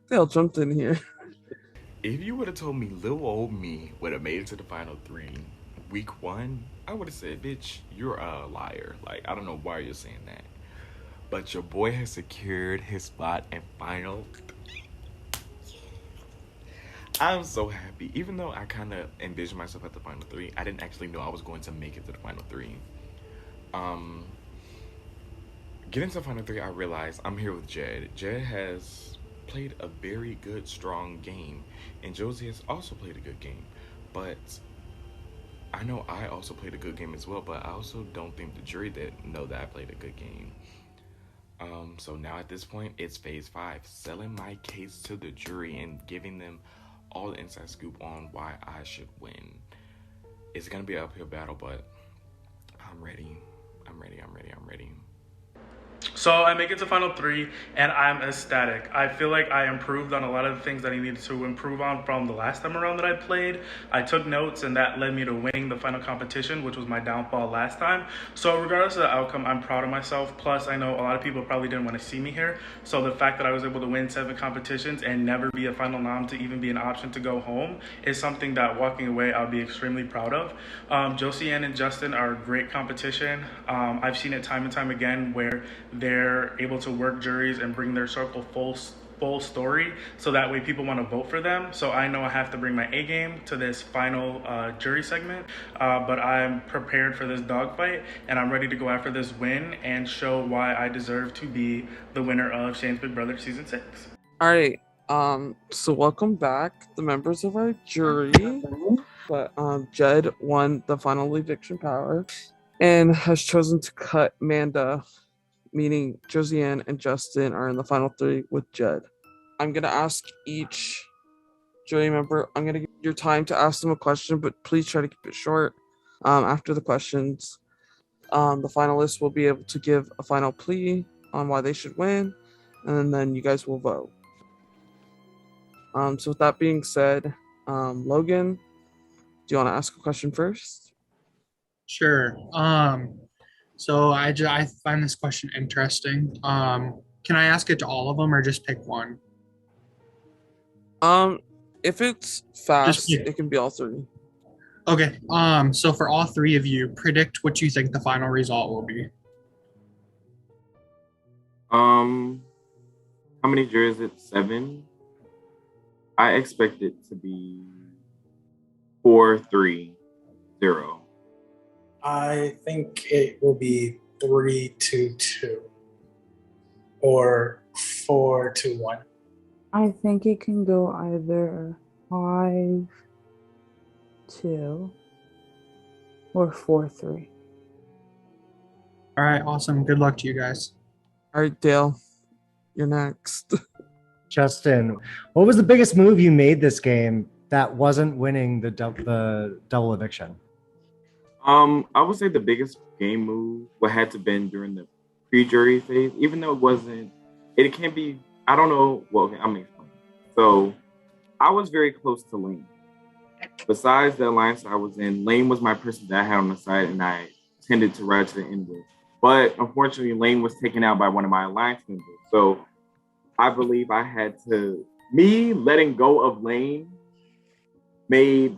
They all jumped in here. If you would have told me little old me would have made it to the final three week one, I would have said, bitch, you're a liar. Like, I don't know why you're saying that. But your boy has secured his spot in final. I'm so happy. Even though I kind of envisioned myself at the final three, I didn't actually know I was going to make it to the final three. Um, Getting to the final three, I realized I'm here with Jed. Jed has played a very good, strong game, and Josie has also played a good game. But I know I also played a good game as well, but I also don't think the jury that know that I played a good game. So now at this point, it's phase five, selling my case to the jury and giving them all the inside scoop on why I should win. It's gonna be an uphill battle, but I'm ready. I'm ready. I'm ready. I'm ready. So I make it to final three and I'm ecstatic. I feel like I improved on a lot of the things that I needed to improve on from the last time around that I played. I took notes and that led me to winning the final competition, which was my downfall last time. So regardless of the outcome, I'm proud of myself. Plus, I know a lot of people probably didn't want to see me here. So the fact that I was able to win 7 competitions and never be a final nom to even be an option to go home is something that walking away I'll be extremely proud of. Josie Ann and Justin are a great competition. I've seen it time and time again where they're able to work juries and bring their circle full story, so that way people want to vote for them. So I know I have to bring my A game to this final jury segment, but I'm prepared for this dogfight and I'm ready to go after this win and show why I deserve to be the winner of Shane's Big Brother season 6. All right. So welcome back, the members of our jury. But Jed won the final eviction power and has chosen to cut Manda, meaning Josiane and Justin are in the final three with Jed. I'm gonna ask each jury member, I'm gonna give your time to ask them a question, but please try to keep it short. After the questions, the finalists will be able to give a final plea on why they should win, and then you guys will vote. So with that being said, Logan, do you want to ask a question first? Sure. So I find this question interesting. Can I ask it to all of them or just pick one? If it's Just fast, pick. it can be all three. Okay. So for all three of you, predict what you think the final result will be. How many jurors? It 7. I expect it to be 4-3-0. I think it will be 3-2 or 4-1. I think it can go either 5-2 or 4-3. All right. Awesome. Good luck to you guys. All right, Dale, you're next. Justin, what was the biggest move you made this game that wasn't winning the double eviction? I would say the biggest game move would have to been during the pre-jury phase, even though it wasn't. It can be. I don't know. Well, okay, I'm gonna explain. So, I was very close to Lane. Besides the alliance I was in, Lane was my person that I had on the side, and I tended to ride to the end with. But unfortunately, Lane was taken out by one of my alliance members. So, I believe I had to. Me letting go of Lane made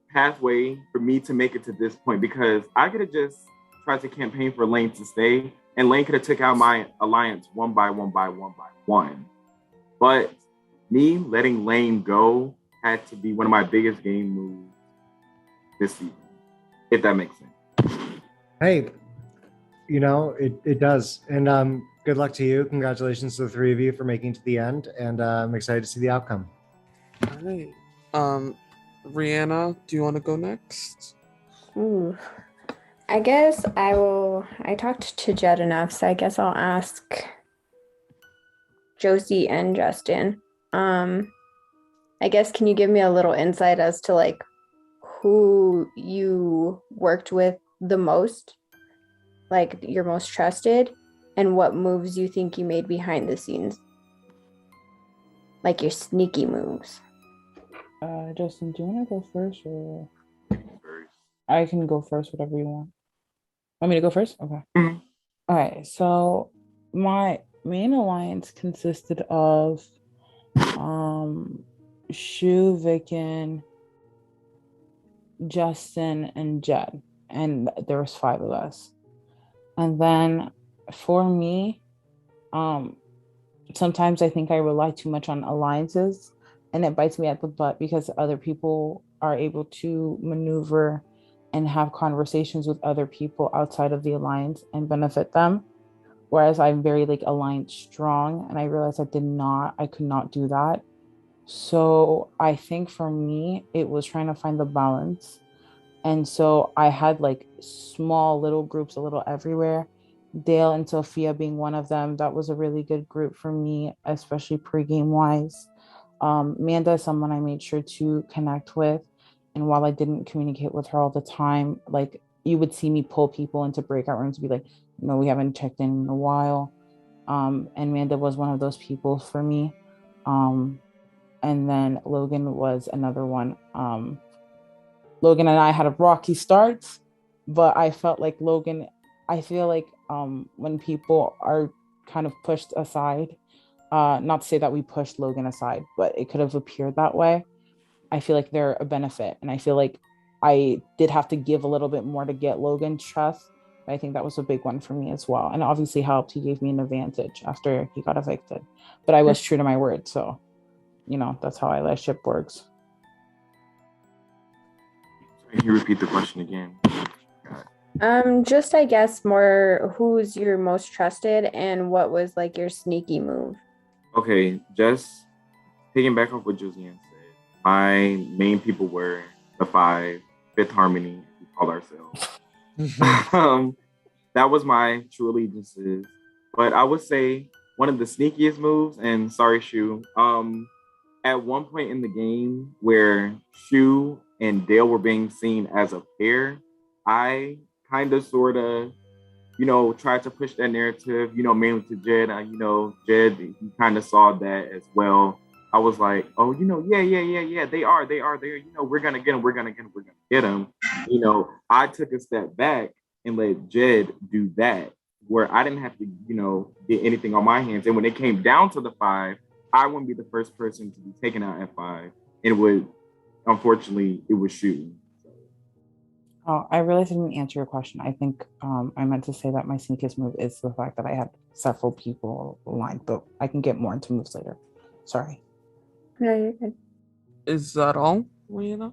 pathway for me to make it to this point, because I could have just tried to campaign for Lane to stay, and Lane could have took out my alliance one by one. But me letting Lane go had to be one of my biggest game moves this season, if that makes sense. Hey, it does. And good luck to you. Congratulations to the three of you for making it to the end, and I'm excited to see the outcome. All right. Rihanna, do you want to go next? I guess I will. I talked to Jed enough, so I guess I'll ask Josie and Justin. I guess, can you give me a little insight as to like who you worked with the most, like your most trusted, and what moves you think you made behind the scenes, like your sneaky moves? Justin, do you want to go first, or I can go first, whatever you want. Want me to go first? Okay. Mhm. All right. So my main alliance consisted of Shu, Vicken, Justin, and Jed, and there was 5 of us. And then for me, sometimes I think I rely too much on alliances, and it bites me at the butt because other people are able to maneuver and have conversations with other people outside of the alliance and benefit them. Whereas I'm very like alliance strong, and I realized I could not do that. So I think for me, it was trying to find the balance. And so I had like small little groups a little everywhere. Dale and Sophia being one of them. That was a really good group for me, especially pregame wise. Amanda is someone I made sure to connect with. And while I didn't communicate with her all the time, like you would see me pull people into breakout rooms to be like, no, we haven't checked in a while. And Amanda was one of those people for me. And then Logan was another one. Logan and I had a rocky start, but I felt like Logan, I feel like when people are kind of pushed aside, not to say that we pushed Logan aside, but it could have appeared that way. I feel like they're a benefit. And I feel like I did have to give a little bit more to get Logan's trust. But I think that was a big one for me as well. And obviously helped. He gave me an advantage after he got evicted. But I was true to my word. So, that's how allyship works. Can you repeat the question again? Just I guess more who's your most trusted and what was like your sneaky move? Okay, just picking back off what Josiane said. My main people were the 5, Fifth Harmony, we call ourselves. That was my true allegiances. But I would say one of the sneakiest moves, and sorry, Shu, at one point in the game where Shu and Dale were being seen as a pair, I kind of sort of, tried to push that narrative, mainly to Jed. Jed, he kind of saw that as well. I was like, oh, yeah, they are. We're going to get them. We're going to get them. I took a step back and let Jed do that, where I didn't have to, get anything on my hands. And when it came down to the 5, I wouldn't be the first person to be taken out at 5. Unfortunately, it was Shu. Oh, I realized I didn't answer your question. I think I meant to say that my sneakiest move is the fact that I had several people aligned, but I can get more into moves later. Sorry. No, you're good. Is that all, Lena?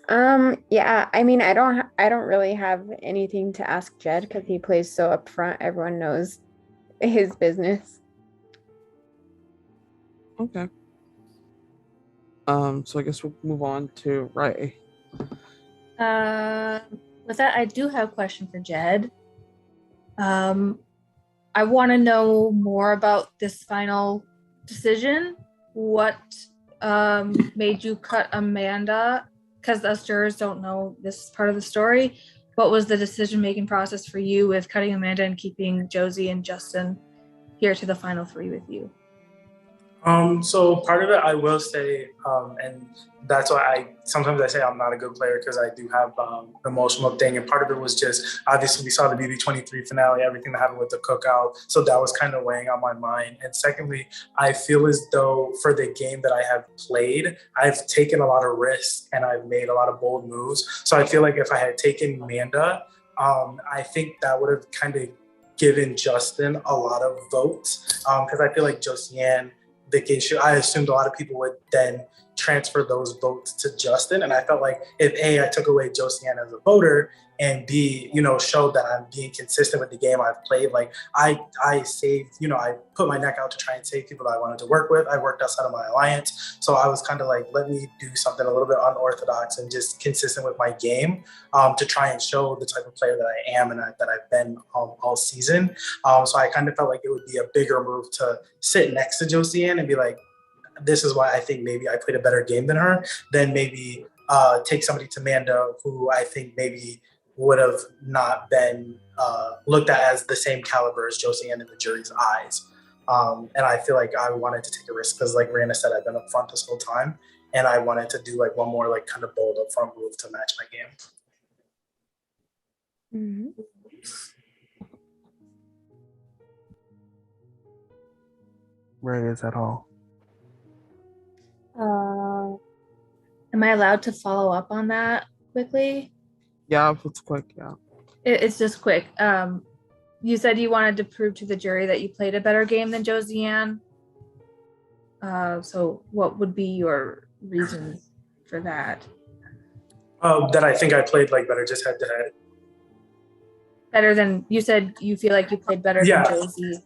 Yeah, I mean, I don't really have anything to ask Jed because he plays so upfront. Everyone knows his business. Okay. So I guess we'll move on to Ray. With that, I do have a question for Jed. I want to know more about this final decision. What made you cut Amanda? Because us jurors don't know this part of the story. What was the decision-making process for you with cutting Amanda and keeping Josie and Justin here to the final 3 with you? So part of it, I will say, and that's why sometimes I say I'm not a good player because I do have an emotional thing. And part of it was just, obviously we saw the BB23 finale, everything that happened with the cookout. So that was kind of weighing on my mind. And secondly, I feel as though for the game that I have played, I've taken a lot of risks and I've made a lot of bold moves. So I feel like if I had taken Amanda, I think that would have kind of given Justin a lot of votes because I feel like Josiane, I assumed a lot of people would then transfer those votes to Justin. And I felt like if A, I took away Josiane as a voter, and B, showed that I'm being consistent with the game I've played. Like I saved, I put my neck out to try and save people that I wanted to work with. I worked outside of my alliance. So I was kind of like, let me do something a little bit unorthodox and just consistent with my game to try and show the type of player that I am and that I've been all season. So I kind of felt like it would be a bigger move to sit next to Josiane and be like, this is why I think maybe I played a better game than her, than maybe take somebody to Manda who I think maybe would have not been looked at as the same caliber as Josiane in the jury's eyes. And I feel like I wanted to take a risk because like Rihanna said, I've been up front this whole time and I wanted to do like one more like kind of bold up front move to match my game. Ray is at all. Am I allowed to follow up on that quickly? Yeah, if it's quick, yeah. It's just quick. You said you wanted to prove to the jury that you played a better game than Josiane. So what would be your reasons for that? That I think I played like better just head to head. Better than you said you feel like you played better Yeah. than Josie.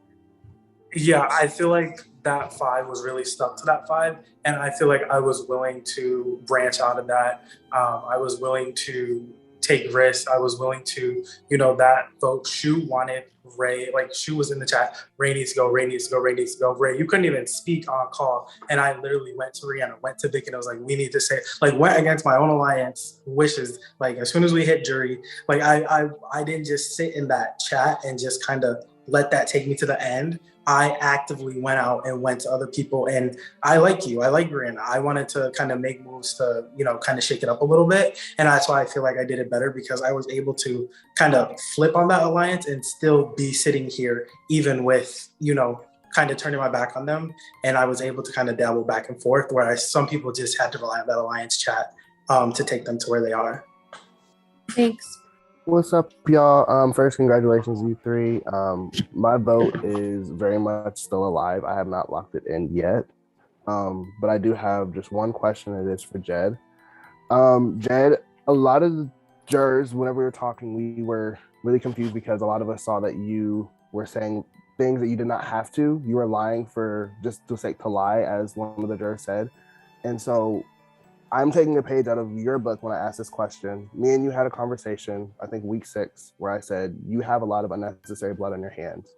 Yeah, I feel like that 5 was really stuck to that 5, and I feel like I was willing to branch out of that. I was willing to take risks. I was willing to, that vote. Shu wanted Ray, like Shu was in the chat. Ray needs to go. Ray needs to go. Ray needs to go. Ray, you couldn't even speak on call, and I literally went to Rihanna, went to Vic, and I was like, we need to say, like, went against my own alliance wishes. Like as soon as we hit jury, like I didn't just sit in that chat and just kind of let that take me to the end. I actively went out and went to other people, and I like you. I like Brianna. I wanted to kind of make moves to, kind of shake it up a little bit. And that's why I feel like I did it better, because I was able to kind of flip on that alliance and still be sitting here, even with, kind of turning my back on them. And I was able to kind of dabble back and forth, whereas some people just had to rely on that alliance chat to take them to where they are. Thanks. What's up, y'all? First, congratulations, you three. My vote is very much still alive. I have not locked it in yet. But I do have just one question. It is for Jed. Jed, a lot of the jurors, whenever we were talking, we were really confused because a lot of us saw that you were saying things that you did not have to. You were lying for just the sake to lie, as one of the jurors said. And so I'm taking a page out of your book when I asked this question. Me and you had a conversation, I think week 6, where I said, you have a lot of unnecessary blood on your hands.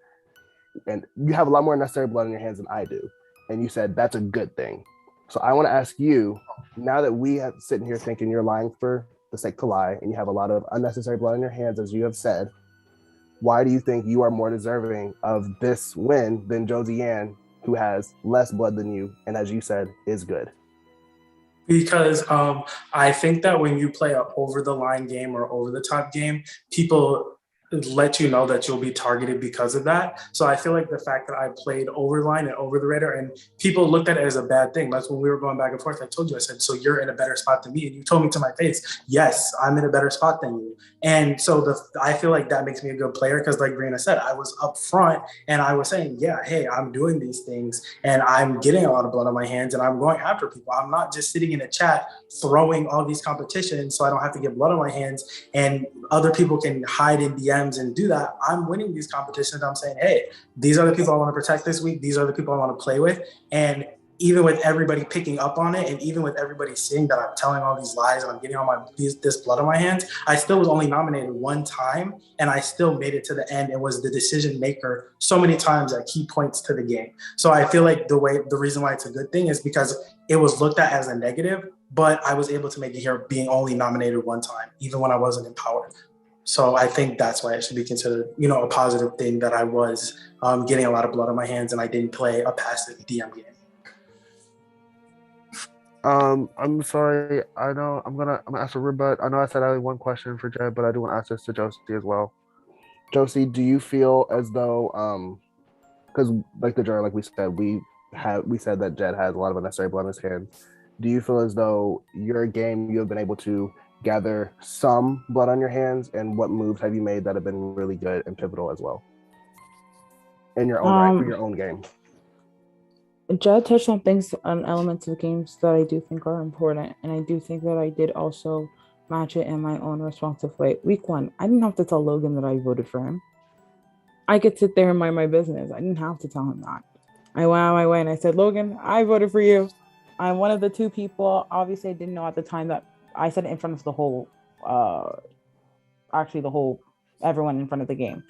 And you have a lot more unnecessary blood on your hands than I do. And you said, that's a good thing. So I want to ask you, now that we have sitting here thinking you're lying for the sake to lie, and you have a lot of unnecessary blood on your hands, as you have said, why do you think you are more deserving of this win than Josiane, who has less blood than you, and as you said, is good? Because I think that when you play an over-the-line game or over-the-top game, people let you know that you'll be targeted because of that. So I feel like the fact that I played over the line and over the radar, and people looked at it as a bad thing. That's when we were going back and forth. I told you, I said, so you're in a better spot than me. And you told me to my face, yes, I'm in a better spot than you. And so I feel like that makes me a good player, because like Brianna said, I was up front and I was saying, yeah, hey, I'm doing these things and I'm getting a lot of blood on my hands and I'm going after people. I'm not just sitting in a chat throwing all these competitions so I don't have to get blood on my hands and other people can hide in DMs and do that. I'm winning these competitions. I'm saying, hey, these are the people I want to protect this week. These are the people I want to play with. And even with everybody picking up on it, and even with everybody seeing that I'm telling all these lies and I'm getting all this blood on my hands, I still was only nominated one time, and I still made it to the end and was the decision maker so many times at key points to the game. So I feel like the reason why it's a good thing is because it was looked at as a negative, but I was able to make it here being only nominated one time, even when I wasn't in power. So I think that's why it should be considered, a positive thing that I was getting a lot of blood on my hands and I didn't play a passive DM game. I'm sorry. I know I'm gonna ask a rebut. I know I said I had one question for Jed, but I do want to ask this to Josie as well. Josie, do you feel as though because like the juror, like we said that Jed has a lot of unnecessary blood on his hands. Do you feel as though your game you have been able to gather some blood on your hands, and what moves have you made that have been really good and pivotal as well in your own right for your own game? Jed touched on elements of the games that I do think are important, and I do think that I did also match it in my own responsive way. Week 1, I didn't have to tell Logan that I voted for him. I could sit there and mind my business. I didn't have to tell him that. I went out my way and I said, Logan, I voted for you. I'm one of the 2 people. Obviously, I didn't know at the time that I said it in front of the whole, everyone in front of the game.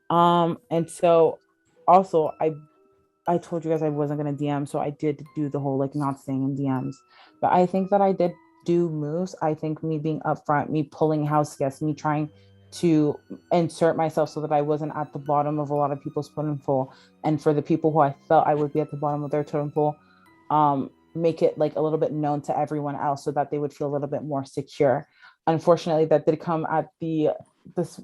And so also I told you guys I wasn't going to DM, so I did do the whole not staying in DMs. But I think that I did do moves. I think me being upfront, me pulling house guests, me trying to insert myself so that I wasn't at the bottom of a lot of people's totem pole. And for the people who I felt I would be at the bottom of their totem pole, make it a little bit known to everyone else so that they would feel a little bit more secure. Unfortunately, that did come at this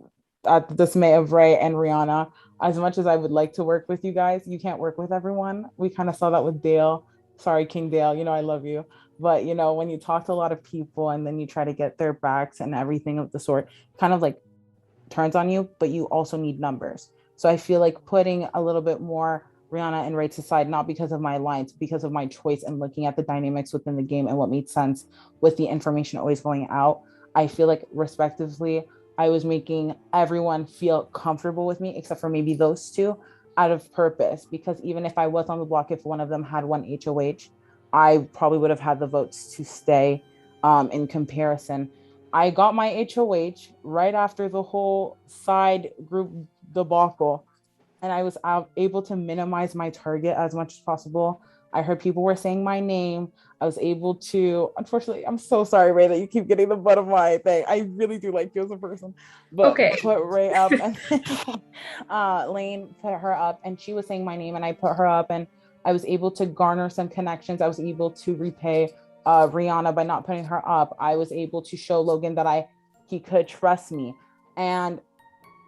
at the dismay of Ray and Rihanna. As much as I would like to work with you guys, you can't work with everyone. We kind of saw that with Dale. Sorry, King Dale, I love you. But when you talk to a lot of people and then you try to get their backs and everything of the sort, kind of like turns on you, but you also need numbers. So I feel like putting a little bit more Rihanna and Rates aside, not because of my alliance, because of my choice and looking at the dynamics within the game and what made sense with the information always going out. I feel like respectively, I was making everyone feel comfortable with me, except for maybe those two, out of purpose. Because even if I was on the block, if one of them had one HOH, I probably would have had the votes to stay in comparison. I got my HOH right after the whole side group debacle, and I was able to minimize my target as much as possible. I heard people were saying my name. I was able to, unfortunately, I'm so sorry, Ray, that you keep getting the butt of my thing. I really do like you as a person, but Okay. put Ray up and Lane put her up, and she was saying my name, and I put her up, and I was able to garner some connections. I was able to repay Rihanna by not putting her up. I was able to show Logan that he could trust me. And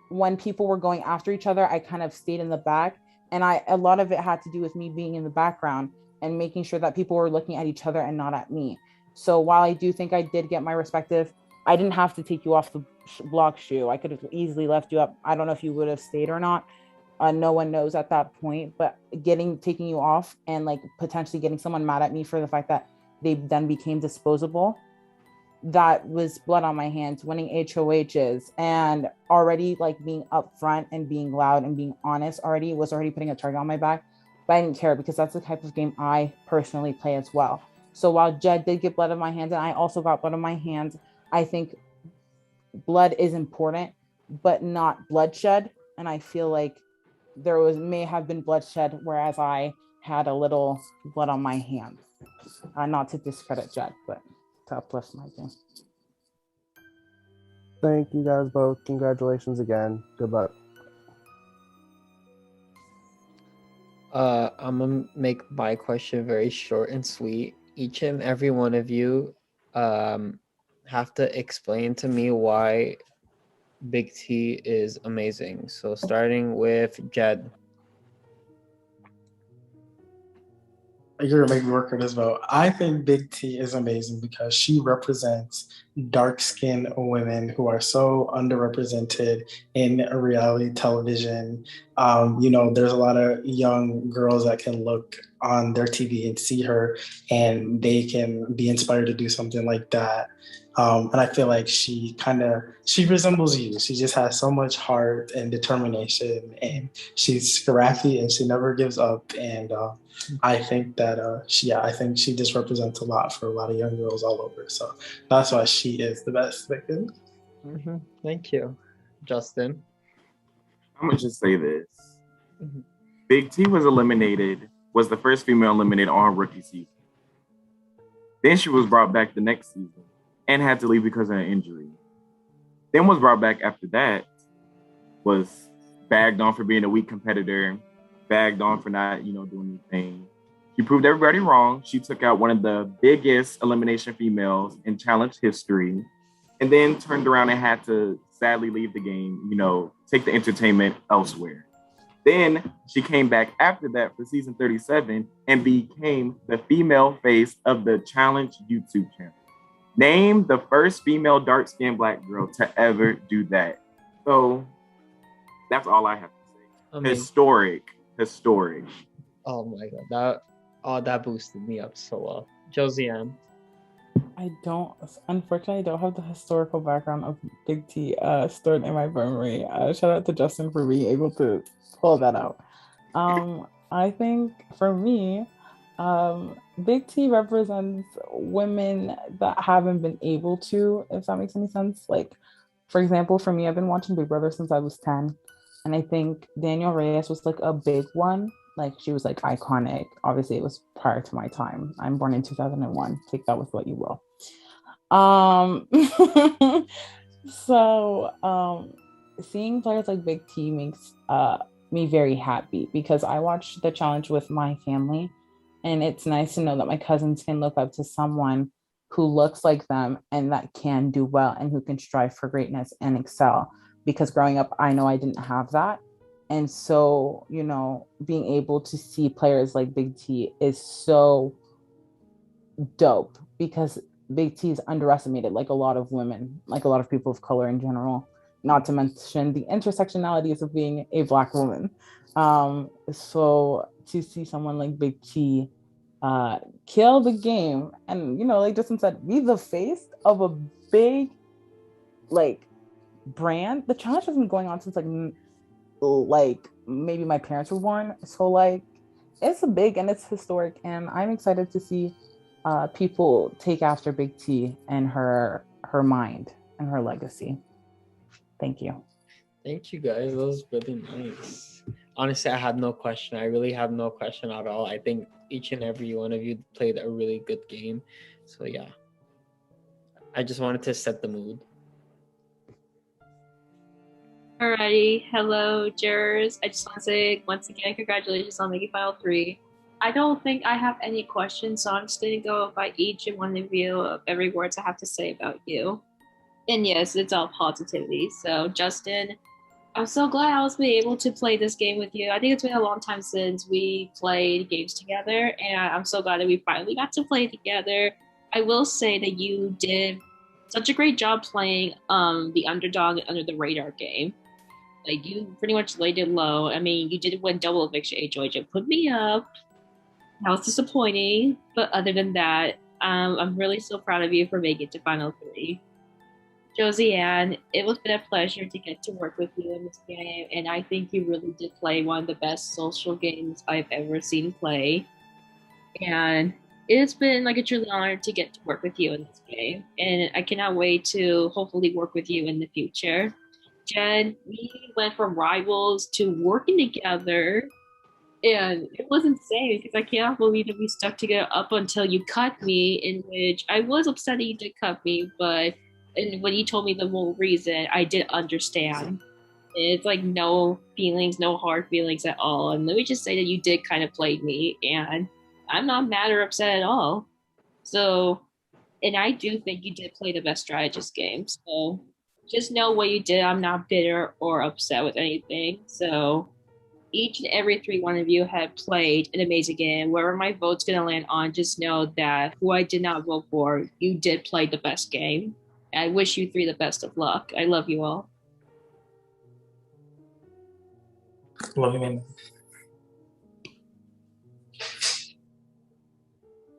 when people were going after each other, I kind of stayed in the back. And a lot of it had to do with me being in the background and making sure that people were looking at each other and not at me. So while I do think I did get my respective, I didn't have to take you off the block shoe. I could have easily left you up. I don't know if you would have stayed or not. No one knows at that point, but taking you off and like potentially getting someone mad at me for the fact that they then became disposable, that was blood on my hands. Winning HOHs and already like being upfront and being loud and being honest was already putting a target on my back, but I didn't care because that's the type of game I personally play as well. So while Jed did get blood on my hands and I also got blood on my hands, I think blood is important, but not bloodshed. And I feel like may have been bloodshed, whereas I had a little blood on my hands. Not to discredit Jed, but to uplift my game. Thank you guys both. Congratulations again. Good luck. I'm gonna make my question very short and sweet. Each and every one of you have to explain to me why Big T is amazing. So starting with Jed. You're gonna make me work for this vote. I think Big T is amazing because she represents dark-skinned women who are so underrepresented in reality television. There's a lot of young girls that can look on their TV and see her, and they can be inspired to do something like that. And I feel like she resembles you. She just has so much heart and determination, and she's scrappy and she never gives up. And I think that I think she just represents a lot for a lot of young girls all over. So that's why she is the best victim. Mm-hmm. Thank you, Justin. I'm gonna just say this: Big T was the first female eliminated on her rookie season. Then she was brought back the next season and had to leave because of an injury. Then was brought back after that, was bagged on for being a weak competitor, bagged on for not, doing anything. She proved everybody wrong. She took out one of the biggest elimination females in challenge history, and then turned around and had to sadly leave the game, take the entertainment elsewhere. Then she came back after that for season 37 and became the female face of the challenge YouTube channel. Name the first female dark-skinned Black girl to ever do that. So that's all I have to say. Historic. Oh my god, that boosted me up so well. Josiane. Unfortunately, I don't have the historical background of Big T stored in my memory. Shout out to Justin for being able to pull that out. I think for me, Big T represents women that haven't been able to, if that makes any sense. Like, for example, for me, I've been watching Big Brother since I was 10. And I think Daniel Reyes was like a big one. Like, she was like iconic. Obviously, it was prior to my time. I'm born in 2001. Take that with what you will. Seeing players like Big T makes me very happy because I watched the challenge with my family. And it's nice to know that my cousins can look up to someone who looks like them and that can do well and who can strive for greatness and excel. because growing up, I know I didn't have that. And so, you know, being able to see players like Big T is so dope because Big T is underestimated, like a lot of women, like a lot of people of color in general, not to mention the intersectionalities of being a Black woman. So to see someone like Big T kill the game and, you know, like Justin said, be the face of a big, like, brand. The challenge has been going on since like maybe my parents were born. So like it's big and it's historic, and I'm excited to see people take after Big T and her mind and her legacy. Thank you. Thank you guys. That was really nice. Honestly, I had no question. I really have no question at all. I think each and every one of you played a really good game. So yeah. I just wanted to set the mood. Alrighty, hello jurors. I just want to say once again, congratulations on making Final 3. I don't think I have any questions, so I'm just going to go by each and one of you of every words I have to say about you. And yes, it's all positivity. So Justin, I'm so glad I was able to play this game with you. I think it's been a long time since we played games together, and I'm so glad that we finally got to play together. I will say that you did such a great job playing the underdog under the radar game. Like, you pretty much laid it low. I mean, you did win double eviction HOH. It put me up. That was disappointing. But other than that, I'm really so proud of you for making it to Final 3. Josie Ann, it was been a pleasure to get to work with you in this game. And I think you really did play one of the best social games I've ever seen play. And it's been like a truly honor to get to work with you in this game. And I cannot wait to hopefully work with you in the future. Jen, we went from rivals to working together, and it was insane because I cannot believe that we stuck together up until you cut me, in which I was upset that you did cut me, but and when you told me the whole reason, I did understand. It's like no feelings, no hard feelings at all. And let me just say that you did kind of play me, and I'm not mad or upset at all. So, and I do think you did play the best strategist game. So just know what you did. I'm not bitter or upset with anything. So each and every one of you have played an amazing game. Wherever my vote's going to land on, just know that who I did not vote for, you did play the best game. I wish you three the best of luck. I love you all. Love you, man.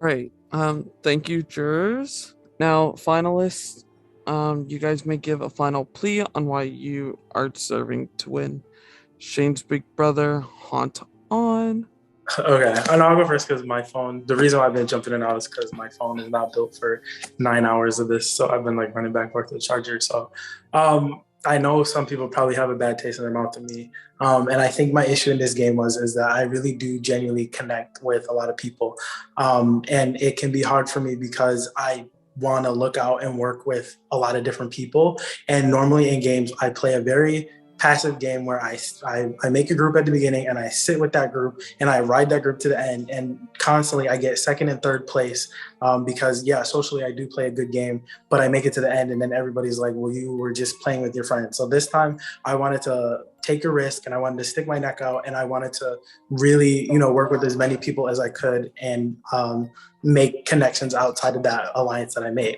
Right. Thank you, jurors. Now, finalists, you guys may give a final plea on why you are deserving to win. Shane's big brother, Haunt on. Okay, and I'll go first because my phone, the reason why I've been jumping in and out is because my phone is not built for 9 hours of this. So I've been like running back and forth to the charger. So I know some people probably have a bad taste in their mouth to me. And I think my issue in this game is that I really do genuinely connect with a lot of people. And it can be hard for me because I want to look out and work with a lot of different people. And normally in games, I play a very passive game where I make a group at the beginning and I sit with that group and I ride that group to the end, and constantly I get second and third place because yeah, socially I do play a good game, but I make it to the end and then everybody's like, well, you were just playing with your friends. So this time I wanted to take a risk and I wanted to stick my neck out and I wanted to really, work with as many people as I could and make connections outside of that alliance that I made.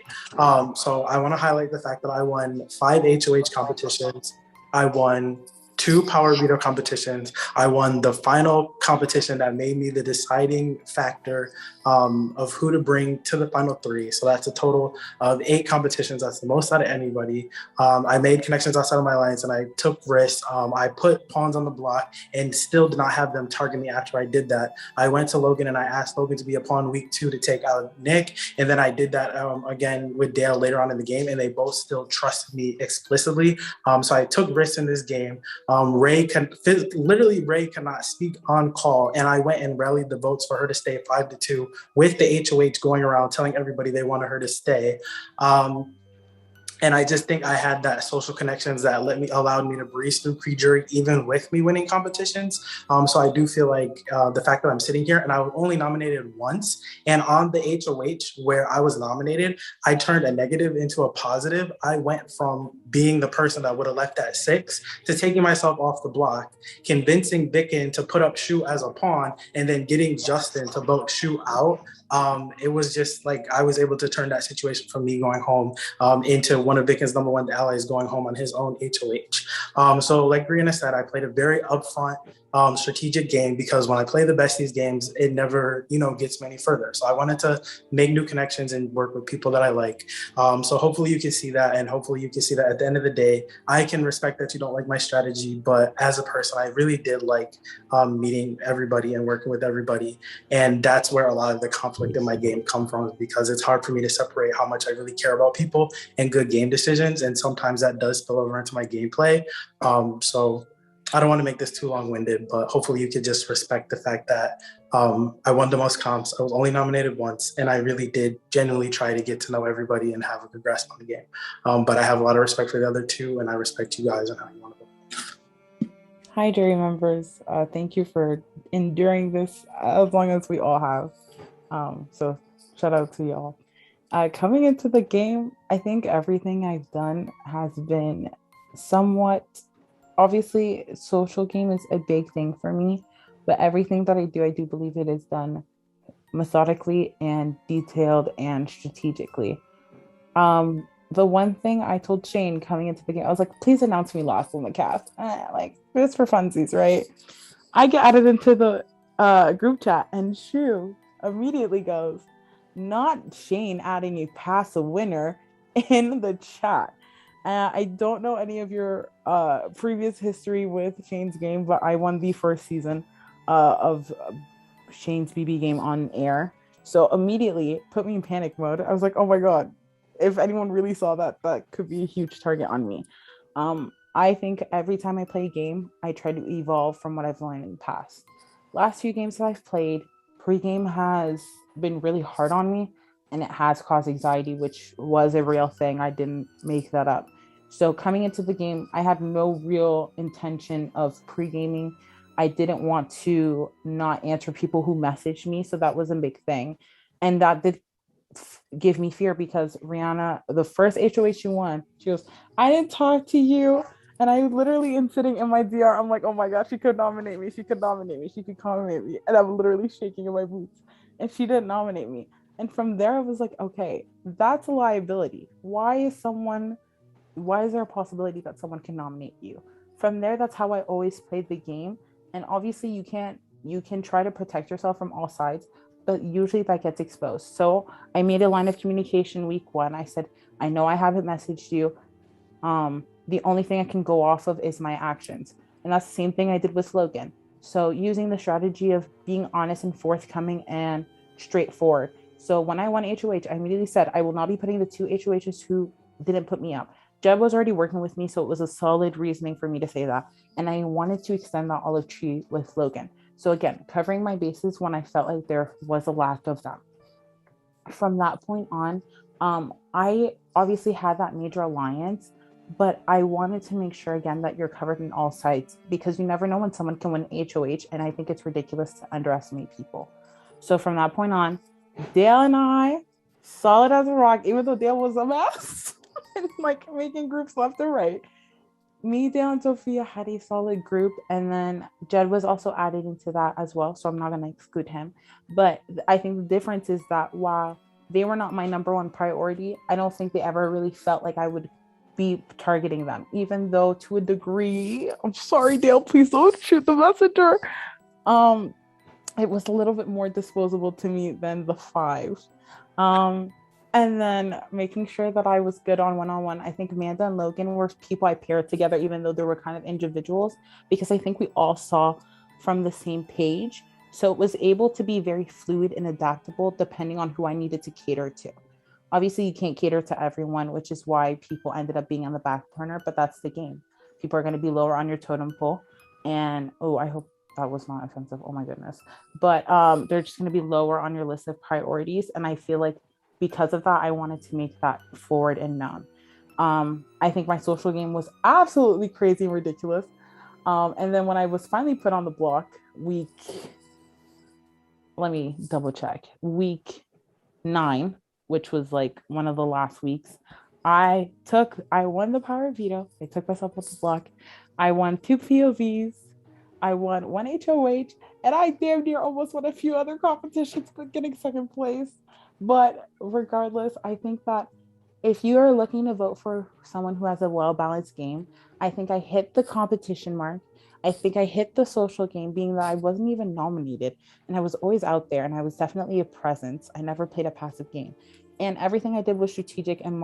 So I want to highlight the fact that I won 5 HOH competitions. I won 2 power veto competitions. I won the final competition that made me the deciding factor of who to bring to the final 3. So that's a total of 8 competitions. That's the most out of anybody. I made connections outside of my alliance and I took risks. I put pawns on the block and still did not have them target me after I did that. I went to Logan and I asked Logan to be a pawn week 2 to take out Nick. And then I did that again with Dale later on in the game, and they both still trusted me explicitly. So I took risks in this game. Ray cannot speak on call, and I went and rallied the votes for her to stay 5-2 with the HOH going around telling everybody they wanted her to stay. And I just think I had that social connections that allowed me to breeze through pre-jury, even with me winning competitions. So I do feel like the fact that I'm sitting here and I was only nominated once, and on the HOH where I was nominated, I turned a negative into a positive. I went from being the person that would have left at 6 to taking myself off the block, convincing Vicken to put up Shu as a pawn, and then getting Justin to vote Shu out. It was just like I was able to turn that situation from me going home into one of Vicken's number one allies going home on his own HOH. So like Brianna said, I played a very upfront strategic game because when I play the besties games, it never, gets me any further. So I wanted to make new connections and work with people that I like. So hopefully you can see that, and hopefully you can see that at the end of the day, I can respect that you don't like my strategy, but as a person, I really did like meeting everybody and working with everybody. And that's where a lot of the conflict in my game come from, because it's hard for me to separate how much I really care about people and good game decisions. And sometimes that does spill over into my gameplay. So I don't want to make this too long-winded, but hopefully you could just respect the fact that I won the most comps. I was only nominated once, and I really did genuinely try to get to know everybody and have a good grasp on the game. But I have a lot of respect for the other two, and I respect you guys and how you want to vote. Hi, jury members. Thank you for enduring this as long as we all have. So shout out to y'all. Coming into the game, I think everything I've done has been somewhat, obviously, social game is a big thing for me, but everything that I do believe it is done methodically and detailed and strategically. The one thing I told Shane coming into the game, I was like, please announce me lost in the cast. Like, this for funsies, right? I get added into the group chat, and Shu immediately goes, not Shane adding a pass a winner in the chat. I don't know any of your previous history with Shane's game, but I won the first season of Shane's BB game on air. So immediately put me in panic mode. I was like, oh my God, if anyone really saw that, that could be a huge target on me. I think every time I play a game, I try to evolve from what I've learned in the past. Last few games that I've played, pre-game has been really hard on me, and it has caused anxiety, which was a real thing. I didn't make that up. So coming into the game, I had no real intention of pre-gaming. I didn't want to not answer people who messaged me, so that was a big thing. And that did give me fear, because Rihanna, the first HOH she won, she goes, I didn't talk to you. And I literally am sitting in my DR. I'm like, oh my God, she could nominate me. She could nominate me. She could nominate me. And I'm literally shaking in my boots. And she didn't nominate me. And from there, I was like, okay, that's a liability. Why is there a possibility that someone can nominate you? From there, that's how I always played the game. And obviously you can try to protect yourself from all sides, but usually that gets exposed. So I made a line of communication week 1. I said, I know I haven't messaged you. The only thing I can go off of is my actions. And that's the same thing I did with Logan. So using the strategy of being honest and forthcoming and straightforward. So when I won HOH, I immediately said, I will not be putting the 2 HOHs who didn't put me up. Jeb was already working with me, so it was a solid reasoning for me to say that. And I wanted to extend that olive tree with Logan. So again, covering my bases when I felt like there was a lack of them. From that point on, I obviously had that major alliance, but I wanted to make sure again that you're covered in all sides, because you never know when someone can win HOH, and I think it's ridiculous to underestimate people. So from that point on, Dale and I, solid as a rock, even though Dale was a mess and like making groups left and right. Me, Dale, and Sophia had a solid group, and then Jed was also added into that as well, so I'm not going to exclude him. But I think the difference is that while they were not my number one priority, I don't think they ever really felt like I would be targeting them, even though to a degree, I'm sorry, Dale, please don't shoot the messenger. It was a little bit more disposable to me than the 5. And then making sure that I was good on one-on-one. I think Amanda and Logan were people I paired together, even though they were kind of individuals, because I think we all saw from the same page. So it was able to be very fluid and adaptable depending on who I needed to cater to. Obviously, you can't cater to everyone, which is why people ended up being on the back burner, but that's the game. People are going to be lower on your totem pole. And, I hope that was not offensive. Oh my goodness. But they're just going to be lower on your list of priorities. And I feel like because of that, I wanted to make that forward and known. I think my social game was absolutely crazy and ridiculous. And then when I was finally put on the block, let me double check, week 9, which was like one of the last weeks, I won the power of veto. I took myself off the block. I won 2 POVs. I won 1 HOH, and I damn near almost won a few other competitions, but getting second place. But regardless, I think that if you are looking to vote for someone who has a well-balanced game, I think I hit the competition mark. I think I hit the social game, being that I wasn't even nominated and I was always out there and I was definitely a presence. I never played a passive game. And everything I did was strategic and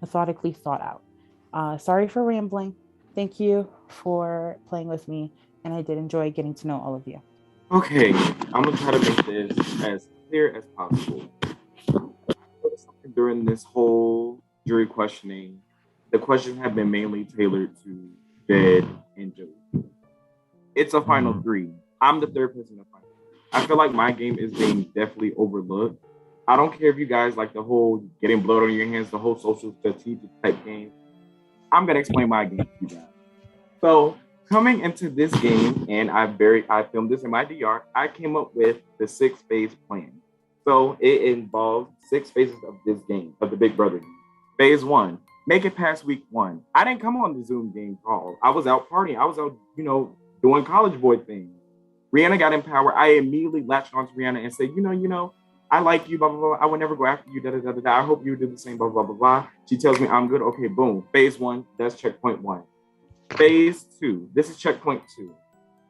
methodically thought out. Sorry for rambling. Thank you for playing with me. And I did enjoy getting to know all of you. Okay, I'm going to try to make this as clear as possible. During this whole jury questioning, the questions have been mainly tailored to Jed and Joey. It's a final 3. I'm the third person to final. I feel like my game is being definitely overlooked. I don't care if you guys like the whole getting blood on your hands, the whole social strategic type game. I'm gonna explain my game to you guys. So coming into this game, and I filmed this in my DR, I came up with the 6-phase plan. So it involves 6 phases of this game, of the Big Brother game. Phase 1, make it past week 1. I didn't come on the Zoom game call. I was out partying. I was out, doing college boy things. Rihanna got in power. I immediately latched onto Rihanna and said, I like you, blah, blah, blah. I would never go after you, da, da, da, da, da. I hope you do the same, blah, blah, blah, blah. She tells me I'm good. Okay, boom. Phase 1, that's checkpoint 1. Phase 2, this is checkpoint 2.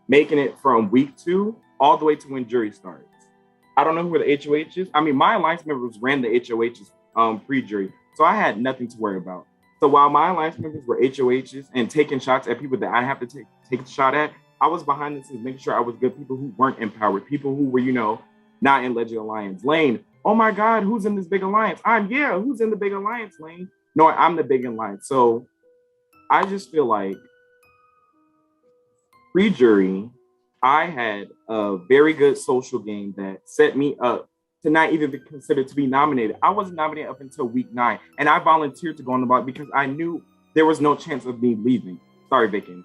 Making it from week 2 all the way to when jury starts. I don't know who the HOH is. I mean, my alliance members ran the HOHs pre-jury, so I had nothing to worry about. So while my alliance members were HOHs and taking shots at people that I have to take a shot at, I was behind the scenes making sure I was good people who weren't empowered, people who were, not in Legend Alliance. Lane, oh my God, who's in this big alliance? Who's in the big alliance, Lane? No, I'm the big alliance. So I just feel like pre-jury, I had a very good social game that set me up to not even be considered to be nominated. I wasn't nominated up until week 9, and I volunteered to go on the block because I knew there was no chance of me leaving. Sorry, Vicky.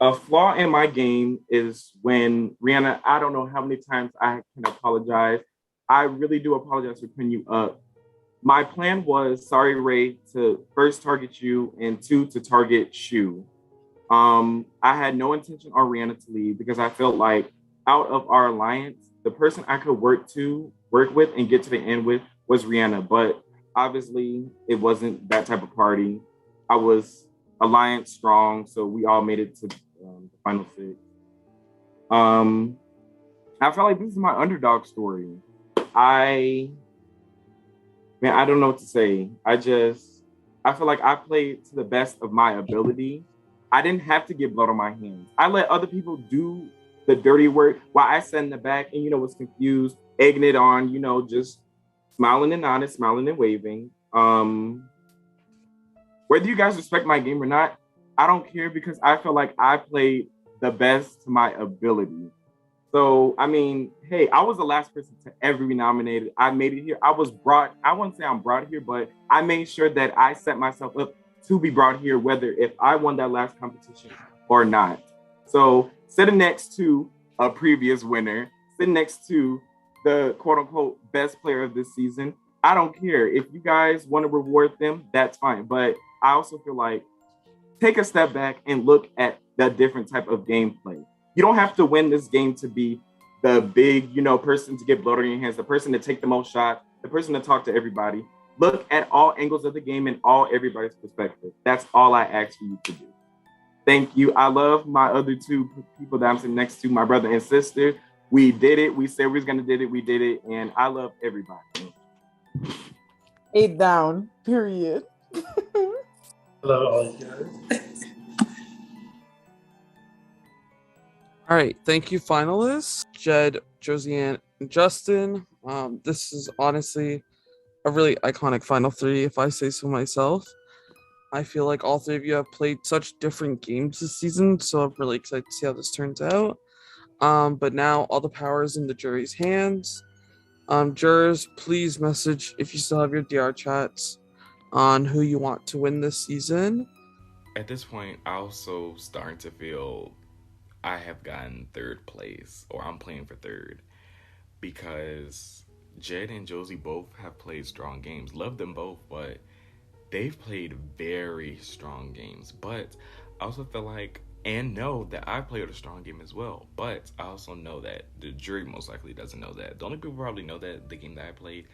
A flaw in my game is when Rihanna, I don't know how many times I can apologize. I really do apologize for putting you up. My plan was, sorry, Ray, to first target you and 2, to target Shu. I had no intention on Rihanna to leave because I felt like out of our alliance, the person I could work with and get to the end with was Rihanna. But obviously it wasn't that type of party. I was alliance strong, so we all made it to the final 6. I felt like this is my underdog story. I don't know what to say. I feel like I played to the best of my ability. I didn't have to get blood on my hands. I let other people do the dirty work while I sat in the back and, was confused, egging it on, just smiling and honest, smiling and waving. Whether you guys respect my game or not, I don't care because I feel like I played the best to my ability. So, I mean, hey, I was the last person to ever be nominated. I made it here. I wouldn't say I'm brought here, but I made sure that I set myself up to be brought here, whether if I won that last competition or not. So sitting next to a previous winner, sitting next to the quote unquote best player of this season, I don't care. If you guys want to reward them, that's fine. But I also feel like take a step back and look at the different type of gameplay. You don't have to win this game to be the big, person to get blood on your hands, the person to take the most shots, the person to talk to everybody. Look at all angles of the game and everybody's perspective. That's all I ask for you to do. Thank you. I love my other 2 people that I'm sitting next to, my brother and sister. We did it. We said we was gonna did it. We did it. And I love everybody. 8 down, period. Hello, all you guys. All right, thank you, finalists, Jed, Josiane, and Justin. This is honestly a really iconic final 3, if I say so myself. I feel like all 3 of you have played such different games this season, so I'm really excited to see how this turns out. But now all the power is in the jury's hands. Jurors, please message if you still have your DR chats on who you want to win this season. At this point, I also starting to feel I have gotten third place, or I'm playing for third, because Jed and Josie both have played strong games. Love them both, but they've played very strong games. But I also feel like, and know that I played a strong game as well. But I also know that the jury most likely doesn't know that. The only people who probably know that the game that I played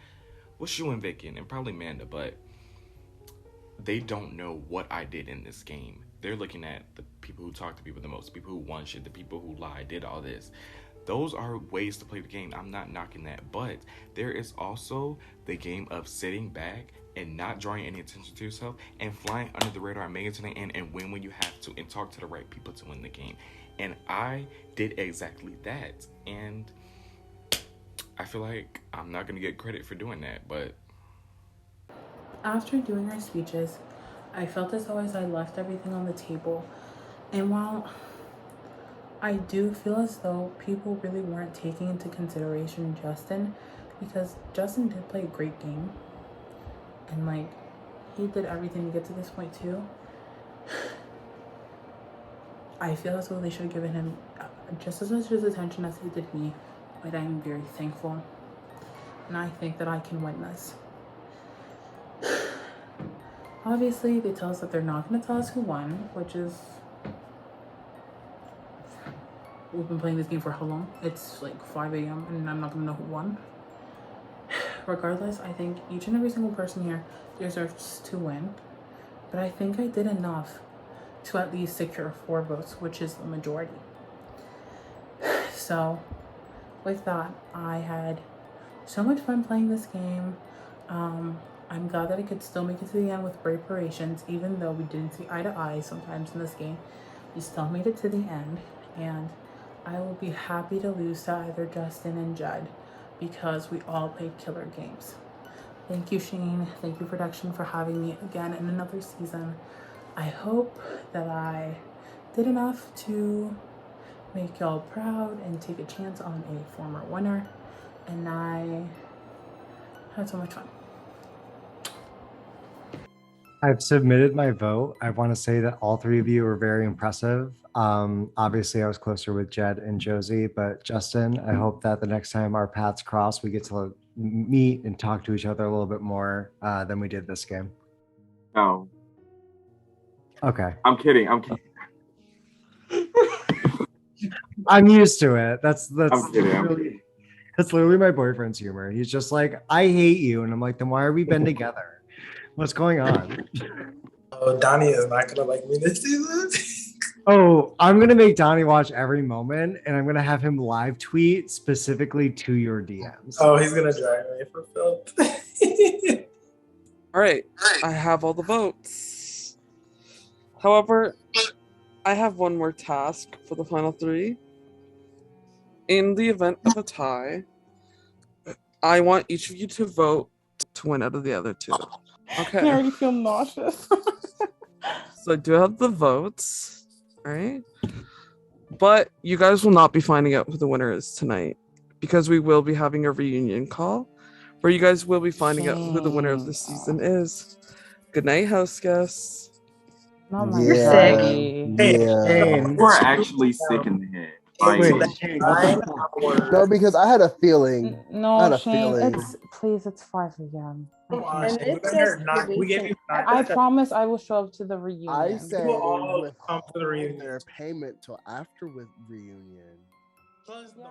was Shu and Vic and probably Manda, but they don't know what I did in this game. They're looking at the people who talk to people the most, people who won shit, the people who lied, did all this. Those are ways to play the game. I'm not knocking that. But there is also the game of sitting back and not drawing any attention to yourself and flying under the radar and making it to the end and win when you have to and talk to the right people to win the game. And I did exactly that. And I feel like I'm not going to get credit for doing that, but After doing our speeches, I felt as though I left everything on the table. And while I do feel as though people really weren't taking into consideration Justin, because Justin did play a great game. And like, he did everything to get to this point too. I feel as though they should have given him just as much attention as they did me, but I'm very thankful. And I think that I can win this. Obviously, they tell us that they're not going to tell us who won, which is... We've been playing this game for how long? It's like 5 a.m. and I'm not going to know who won. Regardless, I think each and every single person here deserves to win. But I think I did enough to at least secure 4 votes, which is the majority. So, with that, I had so much fun playing this game. I'm glad that I could still make it to the end with preparations, even though we didn't see eye to eye sometimes in this game. We still made it to the end, and I will be happy to lose to either Justin and Jed because we all played killer games. Thank you, Shane. Thank you, production, for having me again in another season. I hope that I did enough to make y'all proud and take a chance on a former winner, and I had so much fun. I've submitted my vote. I want to say that all 3 of you were very impressive. Obviously, I was closer with Jed and Josie, but Justin, I hope that the next time our paths cross, we get to meet and talk to each other a little bit more than we did this game. No. Okay. I'm kidding. I'm used to it. That's I'm kidding. really, that's literally my boyfriend's humor. He's just like, I hate you. And I'm like, then why are we been together? What's going on? Oh, Donnie is not gonna like me this season. Oh, I'm gonna make Donnie watch every moment, and I'm gonna have him live tweet specifically to your DMs. Oh, he's gonna drag me for filth. All right, I have all the votes. However, I have one more task for the final 3. In the event of a tie, I want each of you to vote to win out of the other 2. Okay. I already feel nauseous. So I do have the votes, all right? But you guys will not be finding out who the winner is tonight because we will be having a reunion call where you guys will be finding out who the winner of the season is. Good night, house guests. Not my You're sick. Yeah. We're actually sick in the head. Like, No, because I had a feeling. I had No, a Shane, feeling. it's 5 a.m. Come on, And Shane. it says We gave you I promise I will show up to the reunion. I said We'll all come to the withhold reunion. their payment till after with reunion. Plus, Yeah.